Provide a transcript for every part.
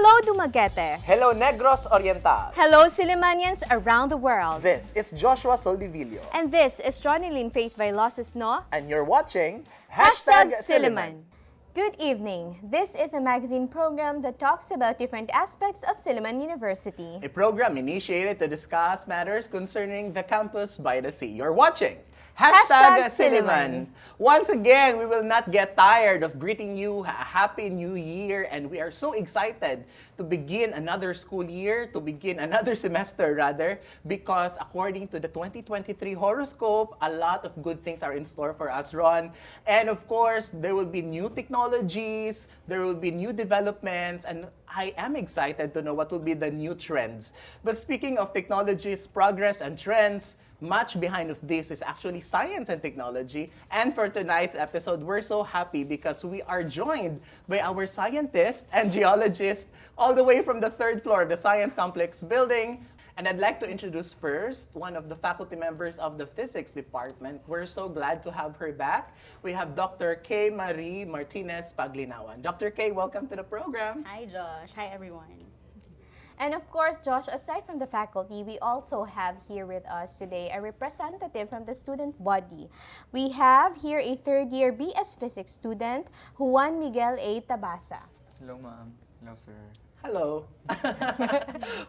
Hello, Dumaguete. Hello, Negros Oriental. Hello, Sillimanians around the world. This is Joshua Soldivillo. And this is Ronelyn Faith Vailoces, no? And you're watching Silliman. Good evening. This is a magazine program that talks about different aspects of Silliman University. A program initiated to discuss matters concerning the campus by the sea. You're watching Silliman. Once again, we will not get tired of greeting you a happy new year, and we are so excited to begin another school year, to begin another semester rather, because according to the 2023 horoscope, a lot of good things are in store for us, Ron. And of course, there will be new technologies, there will be new developments, and I am excited to know what will be the new trends. But speaking of technologies, progress, and trends, much behind of this is actually science and technology. And for tonight's episode, we're so happy because we are joined by our scientists and geologists all the way from the third floor of the Science Complex building. And I'd like to introduce first one of the faculty members of the physics department. We're so glad to have her back. We have Dr. K. Marie Martinez Paglinawan. Dr. K, welcome to the program. Hi, Josh. Hi, everyone. And of course, Josh, aside from the faculty, we also have here with us today a representative from the student body. We have here a third-year BS Physics student, Juan Miguel A. Tabasa. Hello, ma'am. Hello, sir. Hello.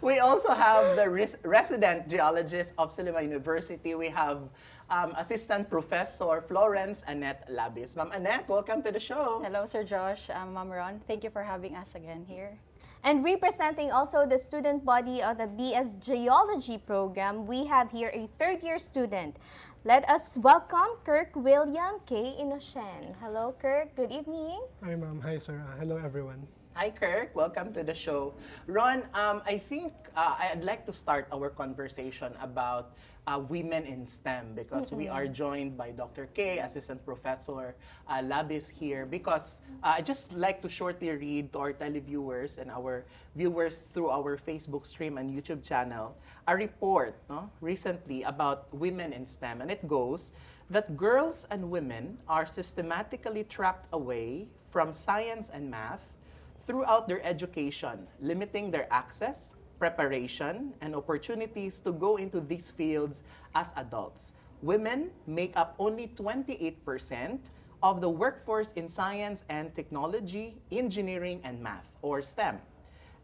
We also have the resident geologist of Silliman University. We have Assistant Professor Florence Annette Labis. Ma'am Annette, welcome to the show. Hello, Sir Josh. Ma'am Ron. Thank you for having us again here. And representing also the student body of the BS Geology program, we have here a third-year student. Let us welcome Kirk William K. Inocian. Hello, Kirk. Good evening. Hi, ma'am. Hi, sir. Hello, everyone. Hi, Kirk. Welcome to the show. Ron, I think I'd like to start our conversation about women in STEM because we are joined by Dr. K, Assistant Professor Labis here, because I just like to shortly read to our televiewers and our viewers through our Facebook stream and YouTube channel a report recently about women in STEM, and it goes that girls and women are systematically trapped away from science and math throughout their education, limiting their access, preparation, and opportunities to go into these fields as adults. Women make up only 28% of the workforce in science and technology, engineering, and math, or STEM.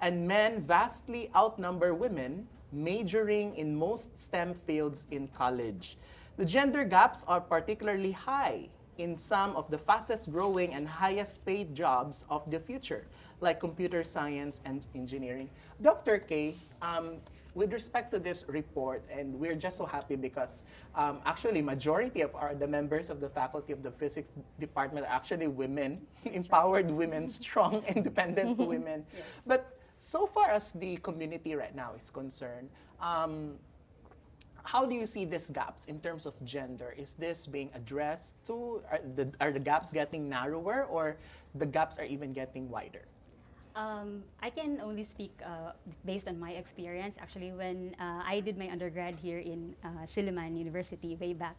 And men vastly outnumber women majoring in most STEM fields in college. The gender gaps are particularly high in some of the fastest growing and highest paid jobs of the future, like computer science and engineering. Dr. K, with respect to this report, and we're just so happy because actually majority of the members of the faculty of the physics department are actually women, empowered women, strong, independent women. Yes. But so far as the community right now is concerned, how do you see these gaps in terms of gender? Is this being addressed too? Are the gaps getting narrower, or the gaps are even getting wider? I can only speak based on my experience. Actually, when I did my undergrad here in Silliman University way back,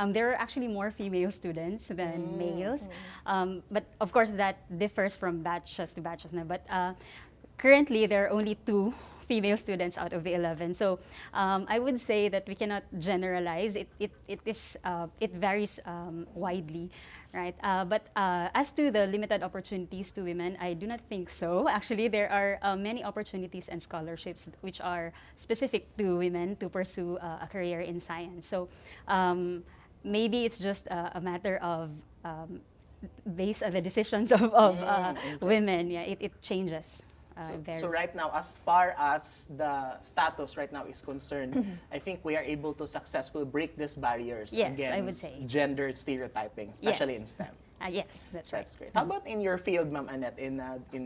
there were actually more female students than males. But of course, that differs from batches to batches now. But currently, there are only 2 female students out of the 11. So I would say that we cannot generalize. It varies widely, right? But as to the limited opportunities to women, I do not think so. Actually, there are many opportunities and scholarships which are specific to women to pursue a career in science. So maybe it's just a matter of based on the decisions of women. Yeah, it changes. So right now, as far as the status right now is concerned, I think we are able to successfully break these barriers Yes, against I would say. gender stereotyping, especially Yes. in STEM. Yes, that's right. That's great. How about in your field, Ma'am Annette, in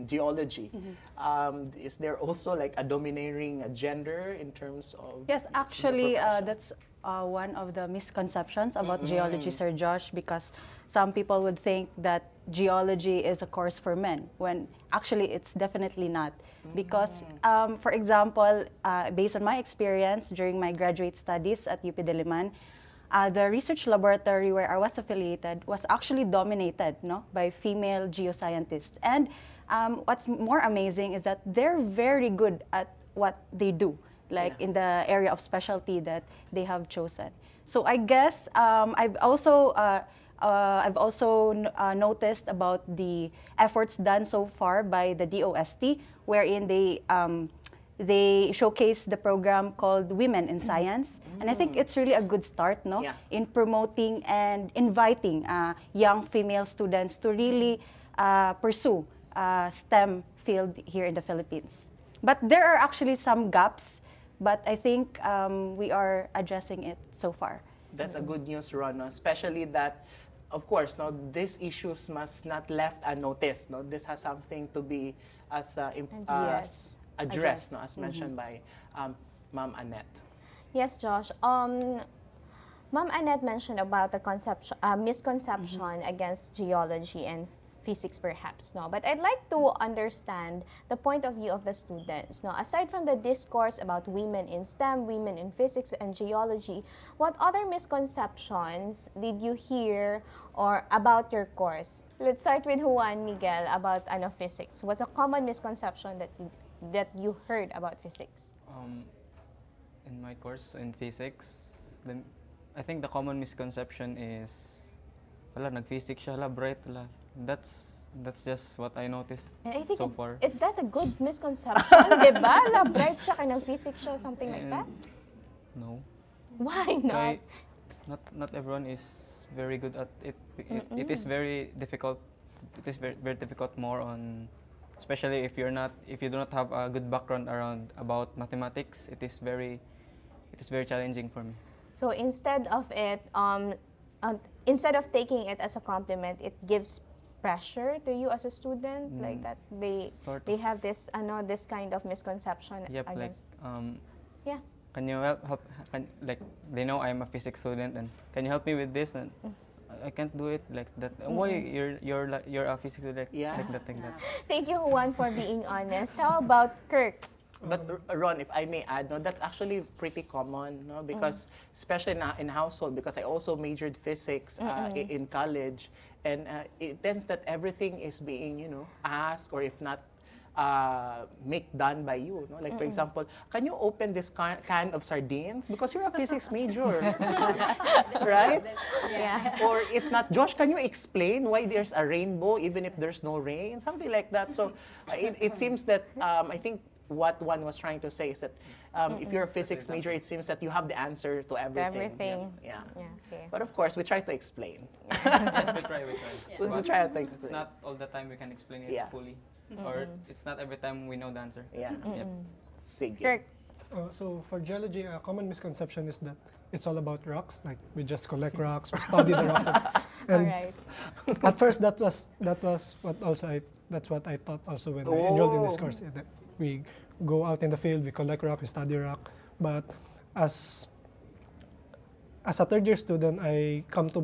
geology? Is there also like a domineering gender in terms of Yes, the actually, profession? that's one of the misconceptions about geology, Sir Josh, because some people would think that geology is a course for men, when actually it's definitely not. Because, for example, based on my experience during my graduate studies at UP Diliman, the research laboratory where I was affiliated was actually dominated, no, by female geoscientists. And what's more amazing is that they're very good at what they do, like in the area of specialty that they have chosen. So I guess I've also noticed about the efforts done so far by the DOST, wherein they showcase the program called Women in Science. And I think it's really a good start, no, in promoting and inviting young female students to really pursue STEM field here in the Philippines. But there are actually some gaps, but I think we are addressing it so far. That's a good news, Ron, no? Especially that, of course, no, these issues must not left unnoticed. No? This has something to be as Yes. addressed, no, as mentioned by Ma'am Annette. Yes, Josh. Ma'am Annette mentioned about the misconception against geology and physics, perhaps. No, but I'd like to understand the point of view of the students. No, aside from the discourse about women in STEM, women in physics and geology, what other misconceptions did you hear or about your course? Let's start with Juan Miguel about physics. What's a common misconception that you heard about physics? In my course in physics, I think the common misconception is, wala, nag-physics siya, wala, bright, wala. That's just what I noticed And I think so far. is that a good misconception? Diba? La bright siya, kaya physics siya, something like that? No. Why not? Kay, not everyone is very good at it. It is very difficult. It is very difficult more on, especially if you do not have a good background about mathematics. It is very challenging for me. So instead of taking it as a compliment, it gives pressure to you as a student, like that they have this this kind of misconception Yep, like against. Yeah. Can you help? Like they know I'm a physics student, and can you help me with this? And I can't do it like that. Why you're a physics student like that. Thank you, Juan, for being honest. How about Kirk? But Ron, if I may add, no, that's actually pretty common, no, because especially in household, because I also majored physics in college, and it tends that everything is being, asked, or if not, done by you, no? Like for example, can you open this can of sardines because you're a physics major, right? Yeah. Or if not, Josh, can you explain why there's a rainbow even if there's no rain, something like that. So it seems that I think what one was trying to say is that if you're a physics major, it seems that you have the answer to everything. Yeah. Okay. But of course, we try to explain. Yes, we try. We try to It's explain. not all the time we can explain it Yeah. fully, or it's not every time we know the answer. Yeah. Yep. Sige. Kirk. So for geology, a common misconception is that it's all about rocks. Like we just collect rocks, we study the rocks. All And right. at first, that's what I thought also when I enrolled in this course. That we go out in the field, we collect rock, we study rock. But as a third year student, I come to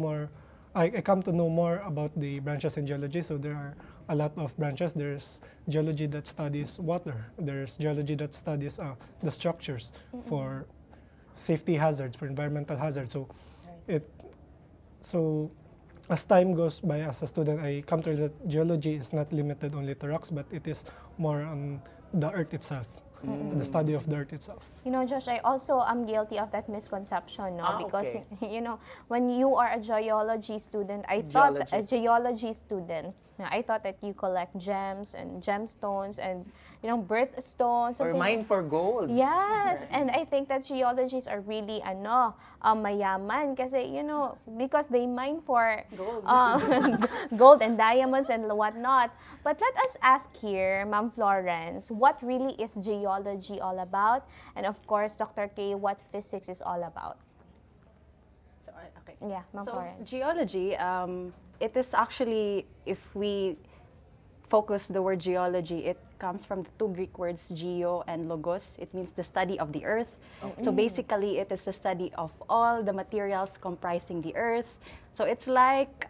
know more about the branches in geology. So there are a lot of branches. There's geology that studies water. There's geology that studies the structures for safety hazards, for environmental hazards. So as time goes by as a student, I come to realize that geology is not limited only to rocks, but it is more on the earth itself, the study of the earth itself. Josh, I also am guilty of that misconception, no? Because, Okay. when you are a geology student, I thought that you collect gems and gemstones and, birthstones. Or something mine for gold. Yes, and I think that geologists are really mayaman kasi because they mine for gold and diamonds and whatnot. But let us ask here, Ma'am Florence, what really is geology all about? And of course, Dr. K, what physics is all about? So, okay. Yeah, Ma'am So Florence. geology, it is actually, if we focus the word geology, it comes from the two Greek words geo and logos. It means the study of the earth. So basically, it is the study of all the materials comprising the earth. So it's like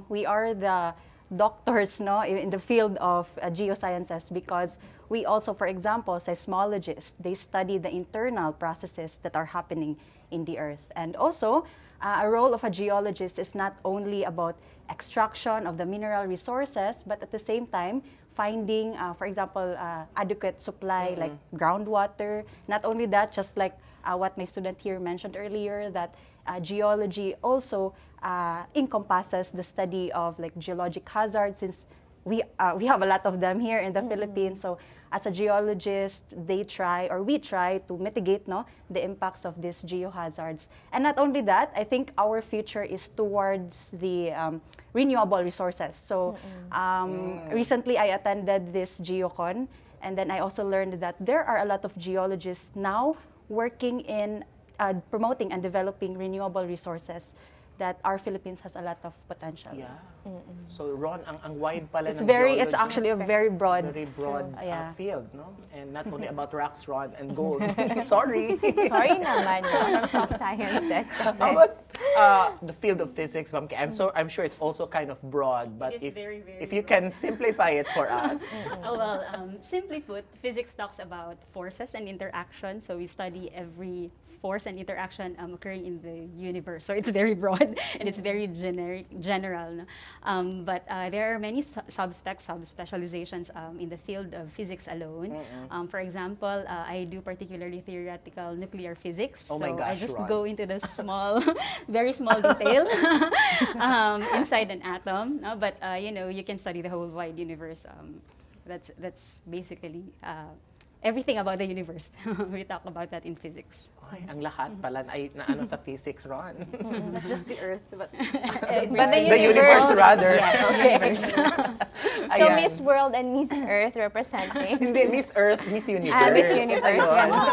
we are the doctors, no, in the field of geosciences, because we also, for example, seismologists, they study the internal processes that are happening in the earth. And also, a role of a geologist is not only about extraction of the mineral resources, but at the same time, finding, for example, adequate supply like groundwater. Not only that, just like what my student here mentioned earlier, that geology also encompasses the study of like geologic hazards, since we have a lot of them here in the Philippines. So as a geologist, we try to mitigate the impacts of these geohazards. And not only that, I think our future is towards the renewable resources. So recently I attended this GeoCon, and then I also learned that there are a lot of geologists now working in promoting and developing renewable resources, that our Philippines has a lot of potential. Yeah. So Ron, ang wide pala It's ng very, it's geology. actually a very broad Field, no? And not only about rocks, Ron, and gold. Sorry. Sorry naman, from soft sciences. How about the field of physics, Ma'am Kay? I'm sure it's also kind of broad, but It is very, very if you broad. can simplify it for us. Simply put, physics talks about forces and interaction. So we study every force and interaction occurring in the universe. So it's very broad and it's very general. No? But there are many subspecializations in the field of physics alone. For example, I do particularly theoretical nuclear physics. Oh my so gosh, I just Ron. go into the small, very small detail inside an atom. No? But you can study the whole wide universe. That's basically everything about the universe. We talk about that in physics. Ay, ang lahat pala ay na ano sa physics, Ron. Not just the Earth, but But The universe rather. Yes, universe. So Ayan. Miss World and Miss Earth representing. Hindi, Miss Earth, Miss Universe. Miss Universe, Ayun. gano'n.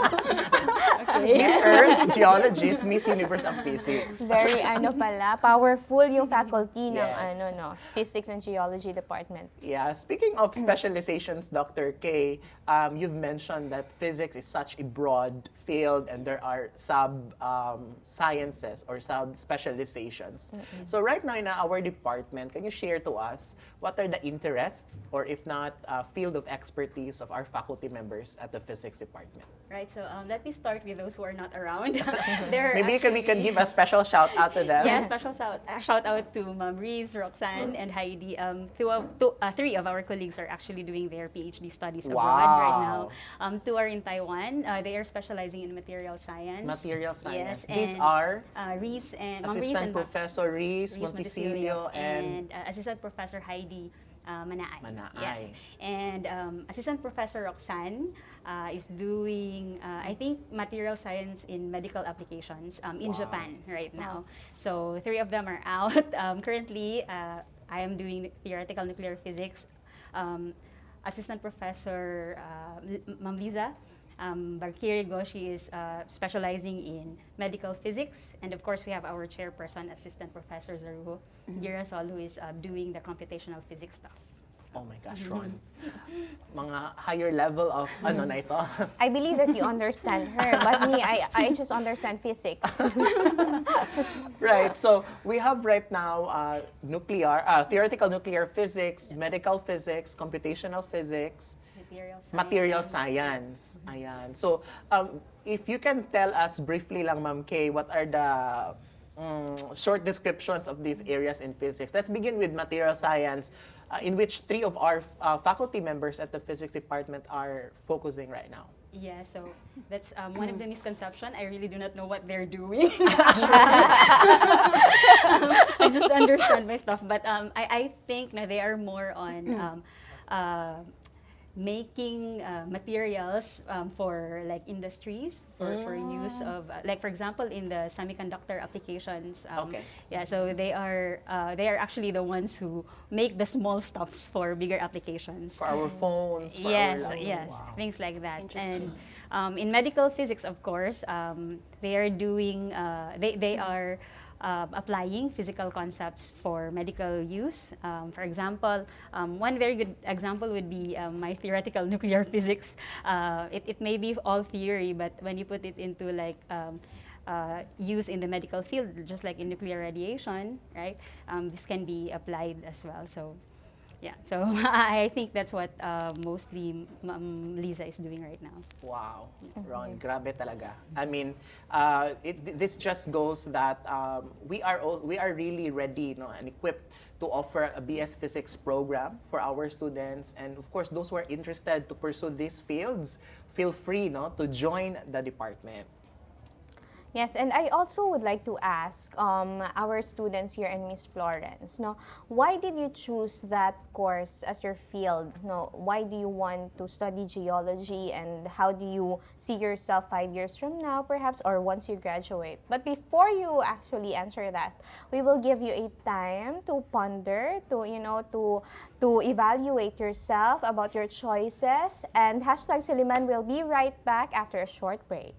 Miss Earth, geologist, Miss Universe ang physics. Very pala, powerful yung faculty ng Yes. Physics and Geology Department. Yeah, speaking of specializations, Dr. K, you've mentioned that physics is such a broad field and there are sub-sciences or sub-specializations. So right now in our department, can you share to us what are the interests or if not, field of expertise of our faculty members at the physics department? Right, so let me start with those who are not around. There are Maybe we can give a special shout out to them. Yeah, special shout out to Ma'am Reese, Roxanne, and Heidi. Three of our colleagues are actually doing their PhD studies abroad right now. Two are in Taiwan. They are specializing in material science. Material science. Yes, These and, are Reese and Ma'am Reese Assistant and Professor Reese Monticelio and Assistant Professor Heidi Manaay. Manaay. Yes. And Assistant Professor Roxanne is doing, I think, material science in medical applications in Japan right now. So three of them are out. Currently, I am doing theoretical nuclear physics. Assistant Professor Ma'am Liza Barkirigo, she is specializing in medical physics. And of course, we have our chairperson, Assistant Professor Zaruho Girasol, who is doing the computational physics stuff. oh my gosh, Ron. Mga higher level of ano na ito. I believe that you understand her, but me, I just understand physics. Right. So we have right now theoretical nuclear physics, medical physics, computational physics, material science. Ayan. So if you can tell us briefly lang, Ma'am Kay, what are the short descriptions of these areas in physics? Let's begin with material science, in which three of our faculty members at the physics department are focusing right now. Yeah, so that's one of the misconceptions. I really do not know what they're doing. I just understand my stuff, but I think na they are more on making materials for like industries for use of like for example in the semiconductor applications. Okay. Yeah, so they are actually the ones who make the small stuffs for bigger applications. For our phones, for Yes, our yes, Wow. things like that. And in medical physics, of course, they are doing they are applying physical concepts for medical use. For example, one very good example would be my theoretical nuclear physics. It may be all theory, but when you put it into like use in the medical field, just like in nuclear radiation, right? This can be applied as well. So Yeah, so I think that's what mostly Lisa is doing right now. Wow, Ron, grabe talaga. I mean, this just goes that we are really ready, no, and equipped to offer a BS Physics program for our students, and of course, those who are interested to pursue these fields, feel free, no, to join the department. Yes, and I also would like to ask our students here and Miss Florence, no, why did you choose that course as your field? No, why do you want to study geology, and how do you see yourself 5 years from now, perhaps, or once you graduate? But before you actually answer that, we will give you a time to ponder, to to evaluate yourself about your choices. And hashtag Silliman will be right back after a short break.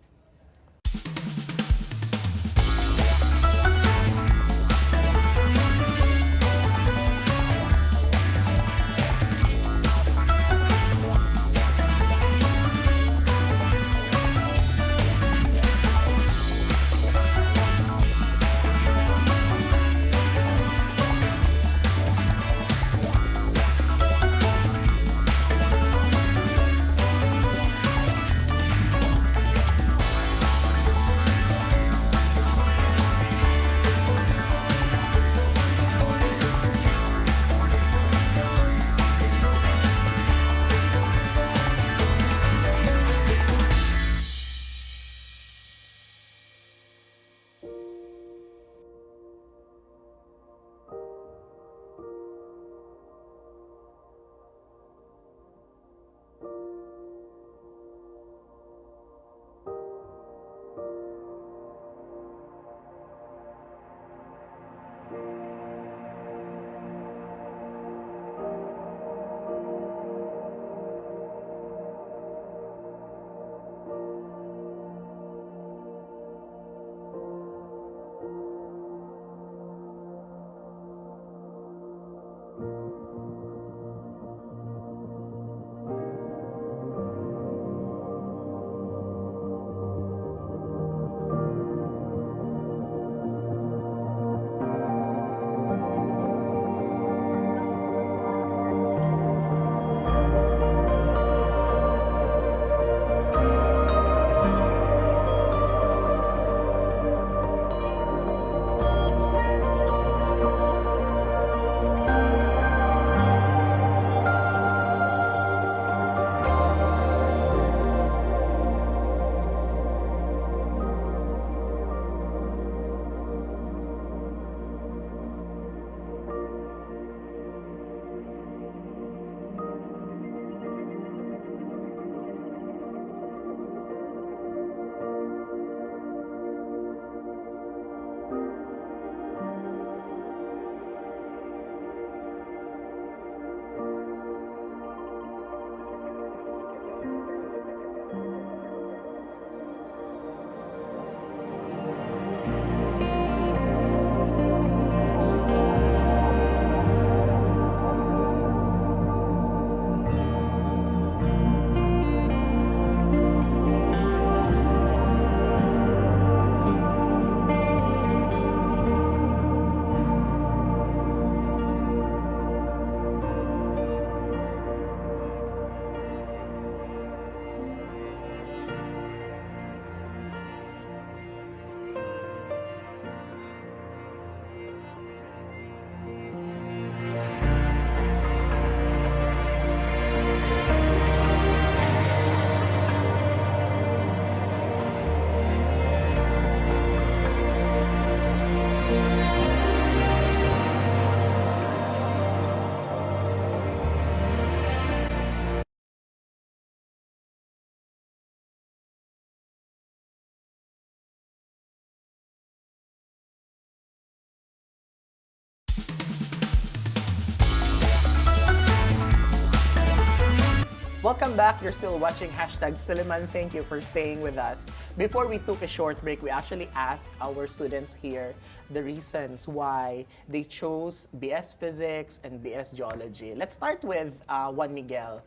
Welcome back. You're still watching hashtag Silliman. Thank you for staying with us. Before we took a short break, we actually asked our students here the reasons why they chose BS Physics and BS Geology. Let's start with Juan Miguel.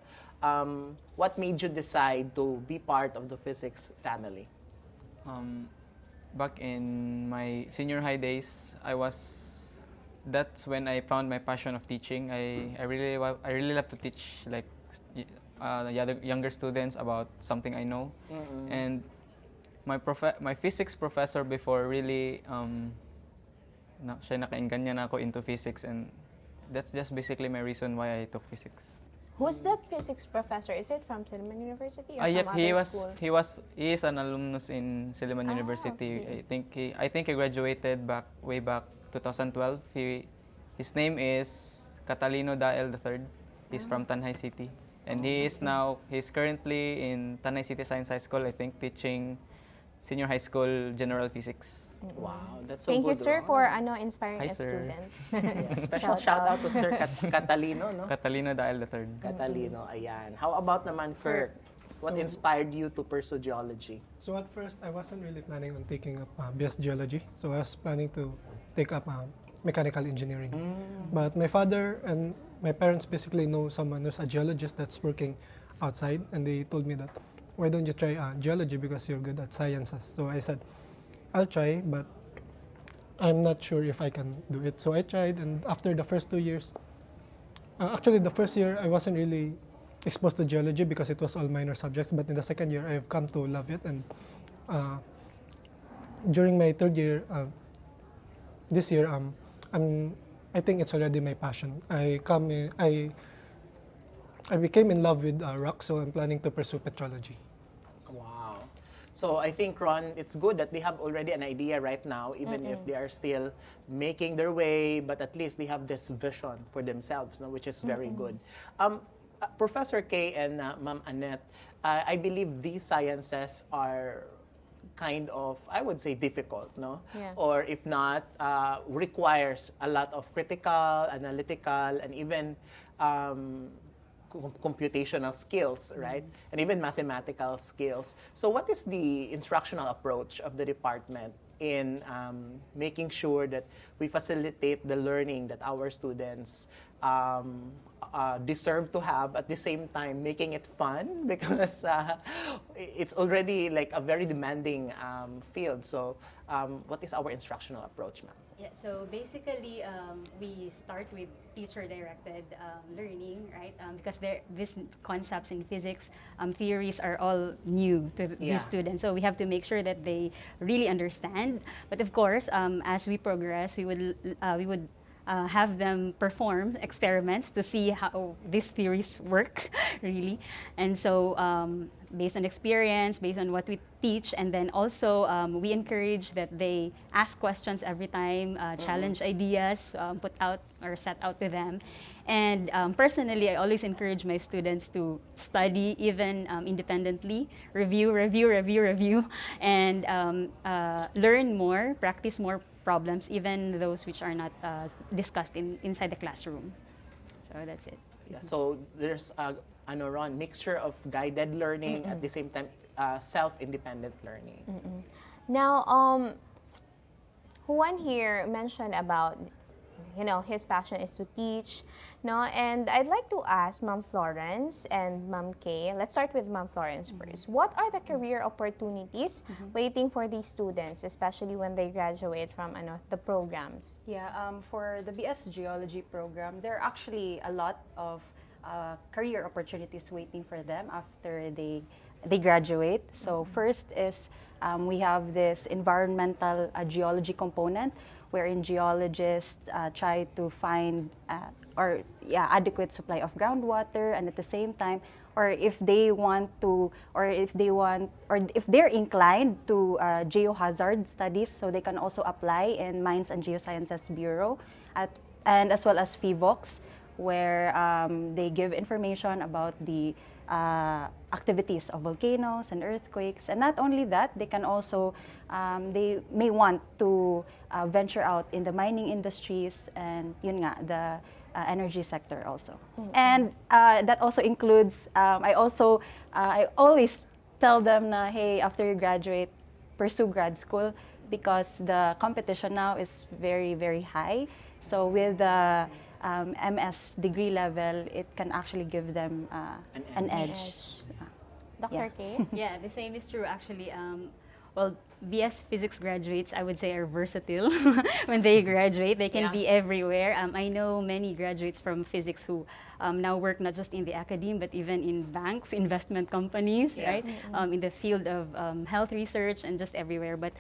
What made you decide to be part of the physics family? Back in my senior high days, I was that's when I found my passion of teaching. I really love to teach like younger students about something I know. And my physics professor before really siya nakainganyo na ako into physics, and that's just basically my reason why I took physics. Who's that physics professor? Is it from Silliman University or Yep, from he other was school? he is an alumnus in Silliman University. Okay. I think he graduated way back 2012. His name is Catalino Dael III. He's from Tanay City. And he's currently in Tanay City Science High School, I think, teaching senior high school general physics. Wow, that's so Thank good. you, sir, Ron. for inspiring Hi, a sir. student. Yeah, special shout out to Sir Catalino, no? Catalino Dael III. Catalino, ayan. How about naman, Kirk? What So- inspired you to pursue geology? So at first, I wasn't really planning on taking up BS Geology. So I was planning to take up mechanical engineering. But my father and my parents basically know someone who's a geologist that's working outside, and they told me that, why don't you try geology because you're good at sciences? So I said, I'll try, but I'm not sure if I can do it. So I tried, and after the first 2 years, actually the first year I wasn't really exposed to geology because it was all minor subjects, but in the second year I've come to love it, and during my third year, this year, I think it's already my passion. I became in love with rock, so I'm planning to pursue petrology. Wow. So I think, Ron, it's good that they have already an idea right now, even if they are still making their way, but at least they have this vision for themselves, no, which is very good. Professor K and Ma'am Annette, I believe these sciences are kind of, I would say, difficult, no? Yeah. Or if not, requires a lot of critical, analytical, and even computational skills, right? And even mathematical skills. So what is the instructional approach of the department in making sure that we facilitate the learning that our students deserve to have, at the same time making it fun, because it's already like a very demanding field. So what is our instructional approach, ma'am? Yeah, so basically, we start with teacher-directed learning, right? Because these concepts in physics, theories are all new to Yeah. these students. So we have to make sure that they really understand. But of course, as we progress, we would have them perform experiments to see how these theories work, really. And so based on experience, based on what we teach, and then also we encourage that they ask questions every time, challenge ideas, put out or set out to them. And personally, I always encourage my students to study even independently, review, and learn more, practice more problems, even those which are not discussed inside the classroom. So that's it. Yeah, so there's Ron, mixture of guided learning at the same time self-independent learning. Now, Juan here mentioned about, his passion is to teach, no? And I'd like to ask Ma'am Florence and Ma'am Kay. Let's start with Ma'am Florence first. What are the career opportunities waiting for these students, especially when they graduate from the programs? Yeah, for the BS Geology program, there are actually a lot of career opportunities waiting for them after they graduate. So first is we have this environmental geology component, wherein geologists try to find adequate supply of groundwater, and at the same time, or if they're inclined to geohazard studies, so they can also apply in Mines and Geosciences Bureau, and as well as FIVOX, where they give information about the activities of volcanoes and earthquakes. And not only that, they can also, they may want to venture out in the mining industries and the energy sector also. And that also includes, I always tell them na, hey, after you graduate, pursue grad school, because the competition now is very, very high. So with the MS degree level, it can actually give them an edge. Dr. Yeah. K? Yeah, the same is true actually. Well, BS Physics graduates, I would say, are versatile. When they graduate, they can be everywhere. I know many graduates from physics who now work not just in the academe, but even in banks, investment companies, right? In the field of health research and just everywhere. But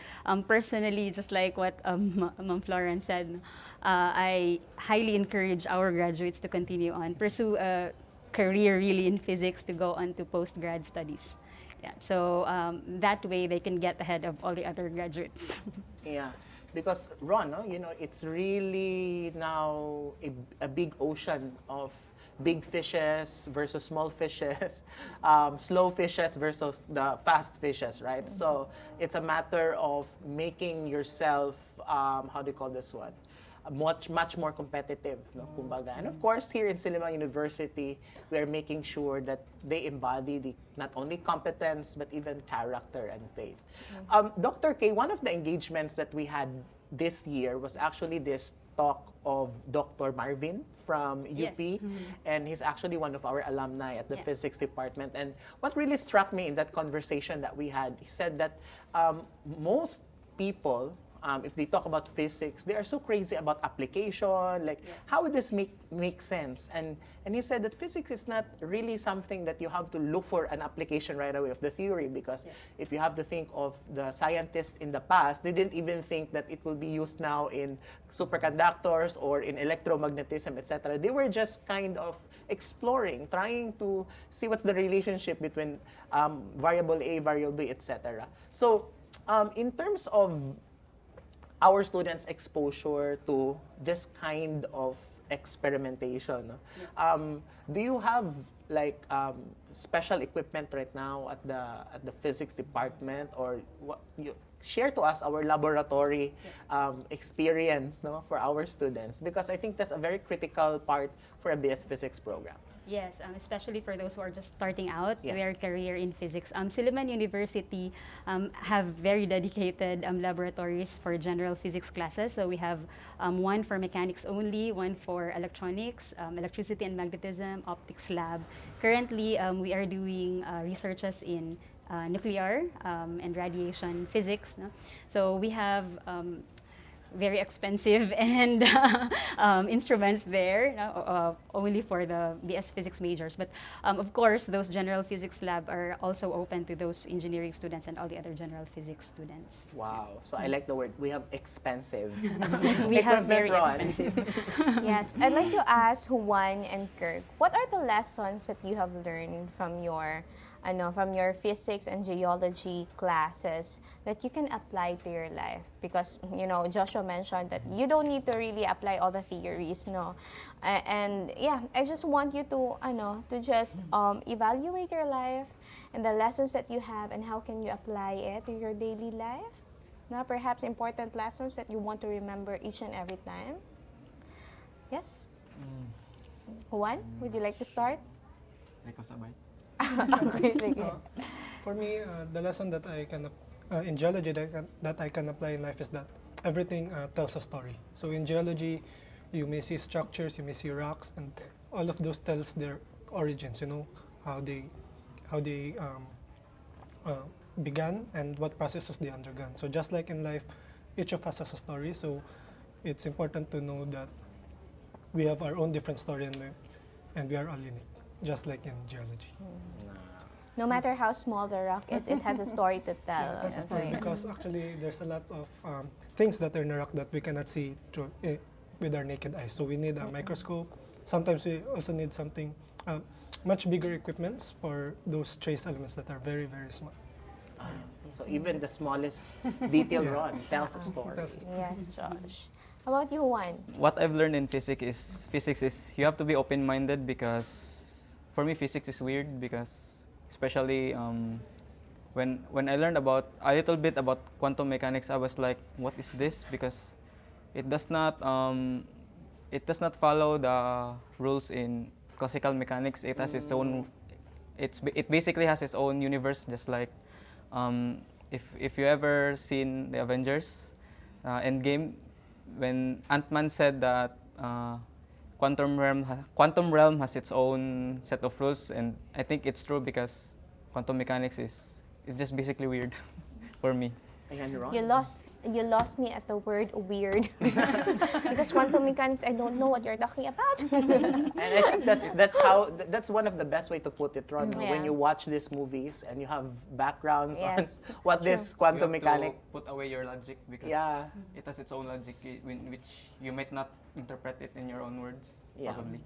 personally, just like what Ma'am Florence said, I highly encourage our graduates to continue on, pursue a career really in physics, to go on to post-grad studies. Yeah, so that way they can get ahead of all the other graduates. Yeah, because Ron, no, you know, it's really now a big ocean of big fishes versus small fishes, slow fishes versus the fast fishes, right? So it's a matter of making yourself, how do you call this one? Much more competitive, no, kumbaga. And of course, here in Silliman University, we are making sure that they embody not only competence, but even character and faith. Dr. K, one of the engagements that we had this year was actually this talk of Dr. Marvin from UP, Yes. and he's actually one of our alumni at the physics department. And what really struck me in that conversation that we had, he said that most people, if they talk about physics, they are so crazy about application, like how would this make sense? And he said that physics is not really something that you have to look for an application right away of the theory, because if you have to think of the scientists in the past, they didn't even think that it will be used now in superconductors or in electromagnetism, etc. They were just kind of exploring, trying to see what's the relationship between variable A, variable B, etc. So in terms of our students' exposure to this kind of experimentation, do you have like special equipment right now at the physics department, or what you share to us our laboratory experience, no, for our students, because I think that's a very critical part for a BS Physics program. Yes, especially for those who are just starting out their career in physics. Silliman University have very dedicated laboratories for general physics classes. So we have one for mechanics only, one for electronics, electricity and magnetism, optics lab. Currently, we are doing researches in nuclear and radiation physics. No? So we have very expensive and instruments there, only for the BS Physics majors. But of course, those general physics lab are also open to those engineering students and all the other general physics students. Wow, so I like the word, we have expensive. We have equipment, very Ron. expensive. Yes, I'd like to ask Juan and Kirk, what are the lessons that you have learned from your physics and geology classes that you can apply to your life? Because, you know, Joshua mentioned that you don't need to really apply all the theories, no? And yeah, I just want you to, to just evaluate your life and the lessons that you have and how can you apply it to your daily life. Now, perhaps important lessons that you want to remember each and every time. Yes? Juan, would you like to start? Okay, sige. For me, the lesson that I can in geology that I can apply in life is that everything tells a story. So in geology, you may see structures, you may see rocks, and all of those tells their origins. You know how they began and what processes they undergone. So just like in life, each of us has a story. So it's important to know that we have our own different story and we are all unique, just like in geology. No matter how small the rock is, it has a story to tell. Yeah, that's a story, because actually there's a lot of things that are in the rock that we cannot see through, with our naked eyes. So we need a microscope. Sometimes we also need something, much bigger equipments for those trace elements that are very, very small. So even the smallest detail, Ron, tells a story. Yes, Josh. How about you, Juan? What I've learned in physics is you have to be open-minded, because for me physics is weird, because especially when I learned about a little bit about quantum mechanics, I was like, what is this? Because it does not follow the rules in classical mechanics. It has its own. It basically has its own universe, just like if you ever seen the Avengers Endgame, when Ant-Man said that quantum realm has its own set of rules, and I think it's true, because quantum mechanics is just basically weird for me. Ayan, Ron. You lost me at the word weird. Because quantum mechanics, I don't know what you're talking about. And I think that's one of the best way to put it, Ron. Yeah. When you watch these movies and you have backgrounds on Yes, what this You quantum have mechanic. to put away your logic because Yeah. it has its own logic which you might not interpret it in your own words, Yeah. probably.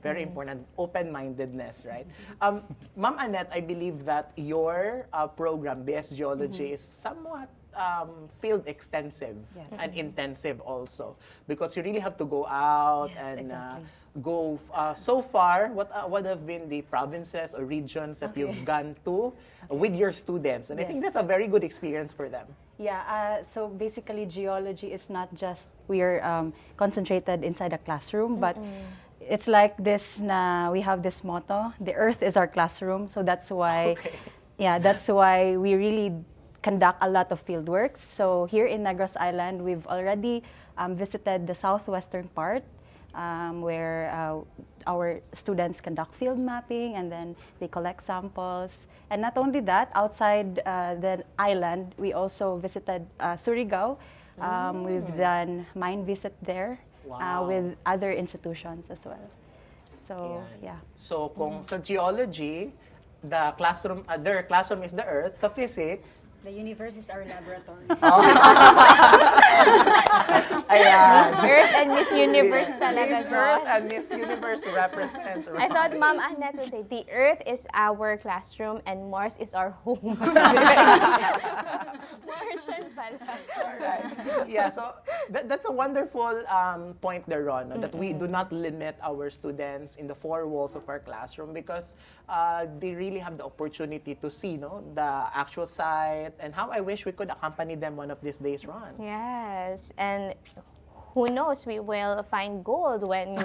Very important, open-mindedness, right? Ma'am Annette, I believe that your program, BS Geology, is somewhat field extensive Yes. and intensive also, because you really have to go out Yes, and exactly. go. So far, what have been the provinces or regions that you've gone to with your students? And I think Yes. that's a very good experience for them. Yeah, so basically geology is not just we're concentrated inside a classroom, but it's like this, we have this motto, the earth is our classroom, so that's why, Okay. yeah, that's why we really conduct a lot of field works. So here in Negros Island, we've already visited the southwestern part, where our students conduct field mapping and then they collect samples. And not only that, outside the island, we also visited Surigao. We've done mine visit there Wow. with other institutions as well. So, Yan. yeah. So kung sa geology, the classroom, their classroom is the earth. Sa physics, The universe is our laboratory. ayan. Miss Earth and Miss Universe talaga, Miss Earth Josh. and Miss Universe represent. I thought Ma'am Annette would say, the Earth is our classroom and Mars is our home. Martian pala. Alright. Yeah, so that's a wonderful point there, Ron, no, that we do not limit our students in the four walls of our classroom, because they really have the opportunity to see, no, the actual site, and how I wish we could accompany them one of these days, Ron. Yes, and who knows, we will find gold when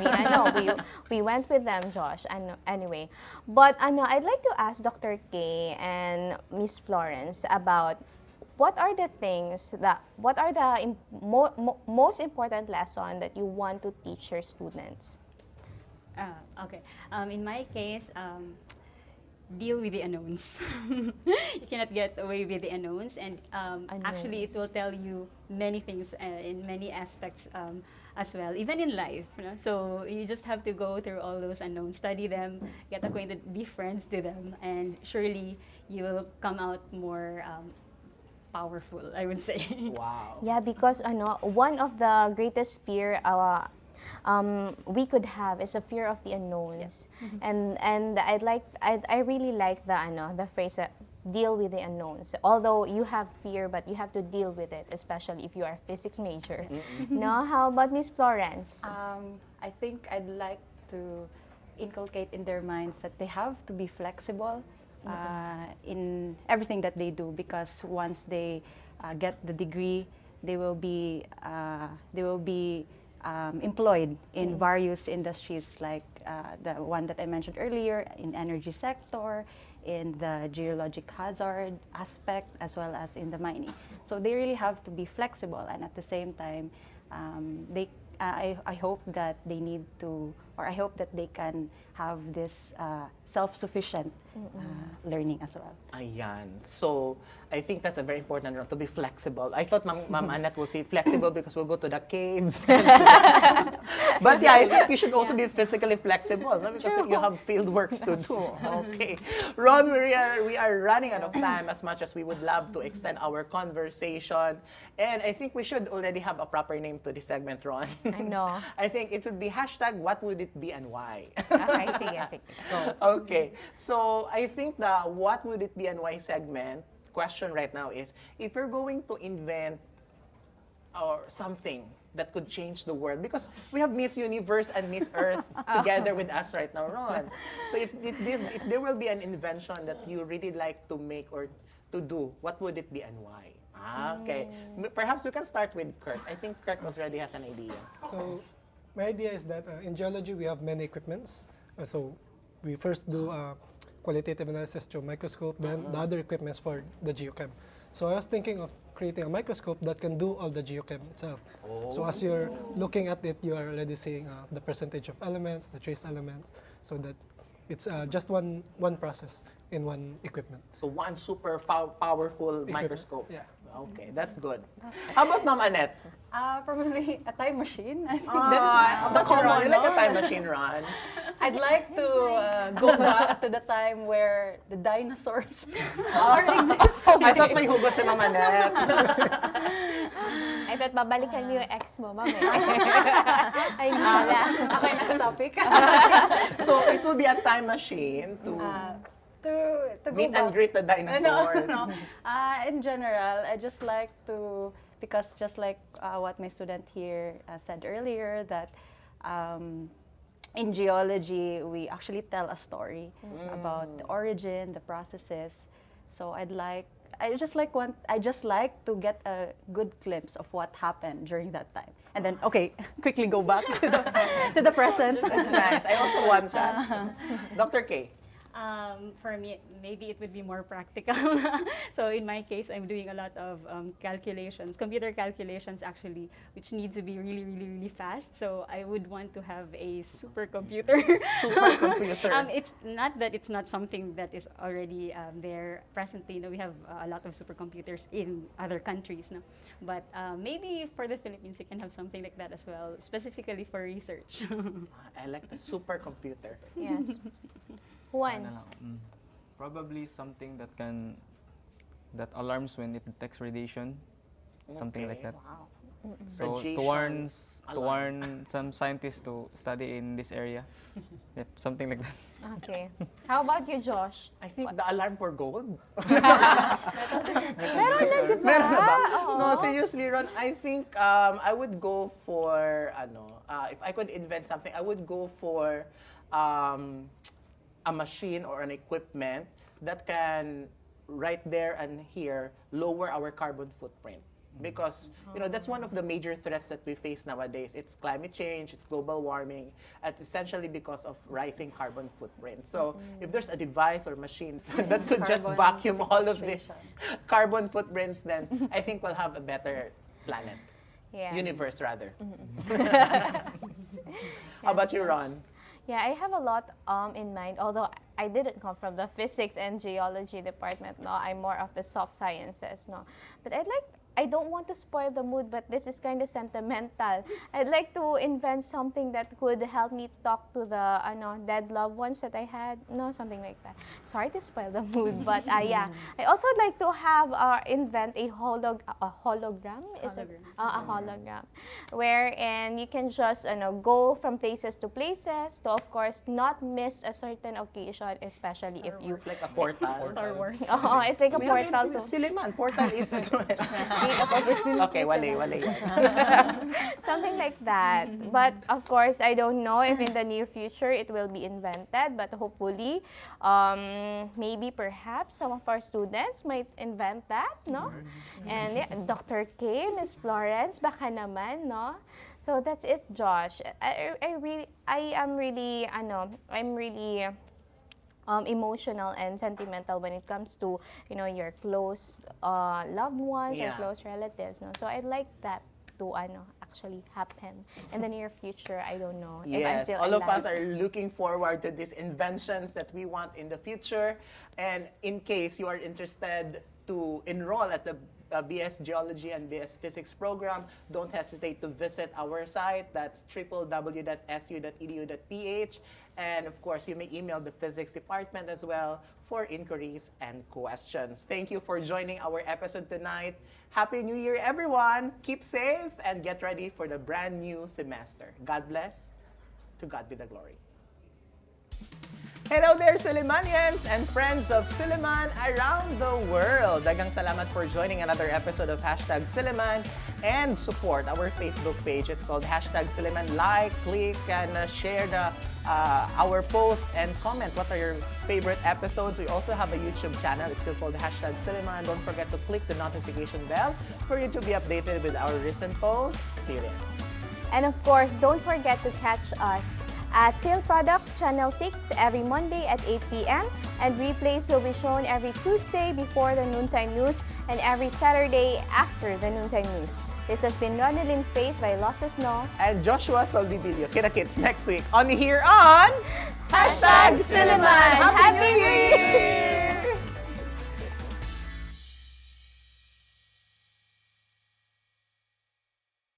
we went with them, Josh. Anyway, but I'd like to ask Dr. K and Miss Florence about what are the most important lesson that you want to teach your students? Okay. In my case, deal with the unknowns. You cannot get away with the unknowns, and actually it will tell you many things in many aspects as well, even in life. You know? So you just have to go through all those unknowns, study them, get acquainted, be friends to them, and surely you will come out more powerful, I would say. Wow. Yeah, because one of the greatest fear we could have is a fear of the unknowns, and I really like the phrase deal with the unknowns. Although you have fear, but you have to deal with it, especially if you are a physics major. No, how about Miss Florence? I think I'd like to inculcate in their minds that they have to be flexible in everything that they do, because once they get the degree, they will be employed in various industries, like the one that I mentioned earlier, in energy sector, in the geologic hazard aspect, as well as in the mining. So they really have to be flexible, and at the same time, I hope that they need to, or I hope that they can have this self-sufficient learning as well. Ayan. So, I think that's a very important role, to be flexible. I thought Ma'am Annette will say flexible because we'll go to the caves. But yeah, I think you should also be physically flexible, no? Because you have field works to do. Okay. Ron, we are running out of time, as much as we would love to extend our conversation. And I think we should already have a proper name to this segment, Ron. I know. I think it would be #what would it be and why. Okay, sige, go. Okay. So, I think the what would it be and why segment question right now is, if you're going to invent or something that could change the world, because we have Miss Universe and Miss Earth together with us right now, Ron. So if there will be an invention that you really like to make or to do, what would it be and why? Okay. Perhaps we can start with Kirk. I think Kirk already has an idea. So my idea is that in geology we have many equipments. So we first do qualitative analysis through microscope, then the other equipments for the geochem. So I was thinking of creating a microscope that can do all the geochem itself. So as you're looking at it, you are already seeing the percentage of elements, the trace elements, so that It's just one process in one equipment. So one super powerful microscope. Yeah. Okay, that's good. How about Ma'am Annette? Probably a time machine. I think How that's about you, Ron? You like no? a time machine, Ron? I'd like to go back to the time where the dinosaurs are existing. I thought may hugot si Ma'am Annette. I thought babalikan mo yung ex mo, ma'am. Ay, hindi pala. Okay, next topic. So it will be a time machine to to meet go and back. greet the dinosaurs. No. In general, I just like to, because just like what my student here said earlier, that in geology, we actually tell a story about the origin, the processes. So I just like to get a good glimpse of what happened during that time, and then quickly go back to the present. That's nice. I also want that. Dr. K. For me, maybe it would be more practical. So in my case, I'm doing a lot of calculations, computer calculations actually, which needs to be really, really, really fast. So I would want to have a supercomputer. Supercomputer. It's not that it's not something that is already there presently. We have a lot of supercomputers in other countries, no? But maybe for the Philippines, we can have something like that as well, specifically for research. I like the supercomputer. Yes. Ano Juan. lang, probably something that alarms when it detects radiation, something like Okay. that. Wow. So to Radiation warn some scientists to study in this area. Yep, something like that. Okay. How about you, Josh? I think the alarm for gold. Meron na, di ba? Meron na ba? Oo. No, seriously, Ron, I think I would go for, if I could invent something, I would go for a machine or an equipment that can, right there and here, lower our carbon footprint. Because, that's one of the major threats that we face nowadays. It's climate change, it's global warming, and essentially because of rising carbon footprint. So, if there's a device or machine that could just Carbon vacuum all of these sequestration. carbon footprints, then I think we'll have a better planet. Yes. Universe, rather. How about you, Ron? Yeah, I have a lot in mind, although I didn't come from the physics and geology department, no. I'm more of the soft sciences, no. But I don't want to spoil the mood, but this is kind of sentimental. I'd like to invent something that could help me talk to the dead loved ones that I had, something like that. Sorry to spoil the mood, but yeah. I also would like to have invent a hologram. Is it? A hologram, wherein you can just go from places to places to, of course, not miss a certain occasion, especially if you. It's like a portal. Star Wars. Oh, it's like a We have portal it to. with Silliman. Portal is a Okay, wale. Something like that. But of course, I don't know if in the near future it will be invented. But hopefully, maybe perhaps some of our students might invent that, no? And yeah, Dr. K, Miss Florence, baka naman, no? So that's it, Josh. I'm really emotional and sentimental when it comes to your close loved ones or Yeah. close relatives, no? So I'd like that to actually happen in the near future. I don't know if I'm Yes, still all of alive. us are looking forward to these inventions that we want in the future. And in case you are interested to enroll at the BS Geology and BS Physics program, don't hesitate to visit our site. That's www.su.edu.ph. And of course, you may email the physics department as well for inquiries and questions. Thank you for joining our episode tonight. Happy New Year, everyone. Keep safe and get ready for the brand new semester. God bless. To God be the glory. Hello there, Sillimanians and friends of Silliman around the world. Daghang salamat for joining another episode of #Silliman and support our Facebook page. It's called #Silliman. Like, click, and share our post and comment what are your favorite episodes. We also have a YouTube channel. It's still called #Silliman. Don't forget to click the notification bell for you to be updated with our recent posts. See you there. And of course, don't forget to catch us at Phil Products Channel 6 every Monday at 8 p.m. and replays will be shown every Tuesday before the noontime news and every Saturday after the noontime news. This has been Ronelyn Faith Vailoces No. And Joshua Soldivillo. Kita-kits next week on here on Hashtag Silliman. Happy New Year!